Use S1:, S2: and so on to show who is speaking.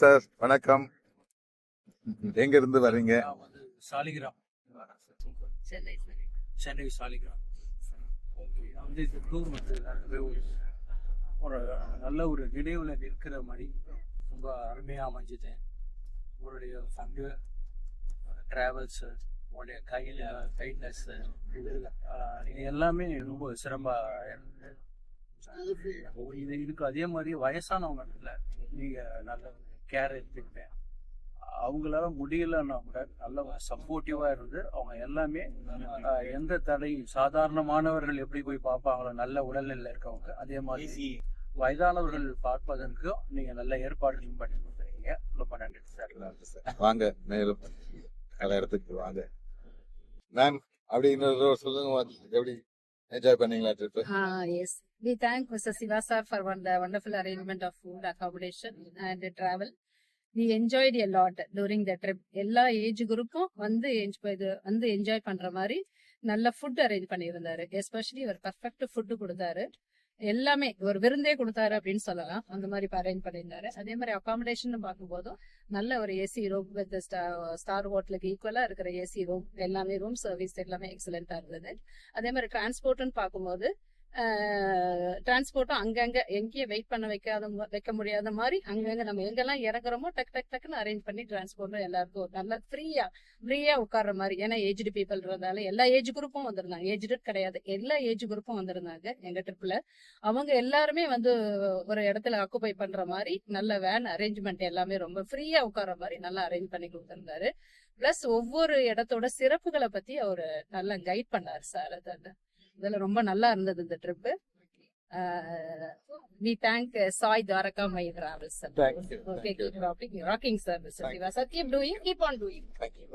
S1: Sir வணக்கம். எங்க இருந்து வர்றீங்க?
S2: நான் வந்து சாலிகிராம்,
S3: சென்னை
S2: சென்னை சாலிகிராம். வந்து இந்த டூர் வந்து ஒரு நல்ல ஒரு நினைவுல நிற்கிற மாதிரி ரொம்ப அருமையாக அமைஞ்சுது. உங்களுடைய ஃபண்டு, ட்ராவல்ஸு, உங்களுடைய கைண்ட்னஸ்ஸு, இது எல்லாமே ரொம்ப சிறப்பாக இருந்தது. இது இருக்கு. அதே மாதிரி வயசானவங்க நீங்கள் நல்ல கேர் எடுத்துக்கிட்டேன். அவங்களால முடியலன்னா கூட நல்ல சப்போர்ட்டிவா இருந்து அவங்க எல்லாமே எந்த தடையும், சாதாரணமானவர்கள் எப்படி போய் பார்ப்பாங்களோ நல்ல உடல்நிலையில் இருக்கவங்க, அதே மாதிரி வயதானவர்கள் பார்ப்பதற்கு நீங்க நல்ல ஏற்பாடுகளையும் பண்ணி கொடுத்துருக்கீங்க. ரொம்ப நன்றி சார்.
S1: வாங்க, மேலும் நல்ல இடத்துக்கு வாங்க. மேம், அப்படி இன்னொரு சொல்லுங்க, எப்படி என்ஜாய் பண்ணீங்களா trip?
S3: Yes. We thank Mr. Siva sir for the wonderful arrangement of food, accommodation and travel. We enjoyed a lot during the trip. எல்லா ஏஜ் குரூப்பும் வந்து என்ஜாய் பண்ற மாதிரி நல்ல ஃபுட் அரேஞ்ச் பண்ணியிருந்தாரு. எஸ்பெஷலி ஒரு பர்ஃபெக்ட் ஃபுட் கொடுத்தாரு. எல்லாமே ஒரு விருந்தே கொடுத்தாரு அப்படின்னு சொல்லலாம். அந்த மாதிரி அரேஞ்ச் பண்ணியிருந்தாரு. அதே மாதிரி அகாமடேஷன் பார்க்கும்போதும் நல்ல ஒரு ஏசி ரூம் வித் ஸ்டார் ஹோட்டலுக்கு ஈக்குவலா இருக்கிற ஏசி ரூம், எல்லாமே ரூம் சர்வீஸ் எல்லாமே எக்ஸலண்டா இருந்தது. அதே மாதிரி டிரான்ஸ்போர்ட்னு பார்க்கும்போது டிரான்ஸ்போர்ட்டும் அங்கங்க எங்கேயும் வெயிட் பண்ண வைக்க முடியாத மாதிரி அங்கங்க நம்ம எங்கெல்லாம் இறங்குறோமோ டக்குன்னு அரேஞ்ச் பண்ணி டிரான்ஸ்போர்ட்டும் எல்லாருக்கும் நல்லா ஃப்ரீயா உட்கார்ற மாதிரி. ஏன்னா ஏஜ்டு பீப்புள்ன்றதால எல்லா ஏஜ் குரூப்பும் வந்திருந்தாங்க. ஏஜ்டு கிடையாது, எல்லா ஏஜ் குரூப்பும் வந்திருந்தாங்க எங்க ட்ரிப்ல. அவங்க எல்லாருமே வந்து ஒரு இடத்துல ஆக்குபை பண்ற மாதிரி நல்ல வேன் அரேஞ்ச்மெண்ட் எல்லாமே ரொம்ப ஃப்ரீயா உட்கார்ற மாதிரி நல்லா அரேஞ்ச் பண்ணி கொடுத்திருந்தாரு. பிளஸ் ஒவ்வொரு இடத்தோட சிறப்புகளை பத்தி அவரு நல்லா கைட் பண்ணாரு சார். இதெல்லாம் ரொம்ப நல்லா இருந்தது இந்த trip. We thank Sai Dwaraka My Travels.
S1: Thank you.
S3: Okay, keep rocking, sir. Mr. Siva sir, keep on doing.
S1: Thank you.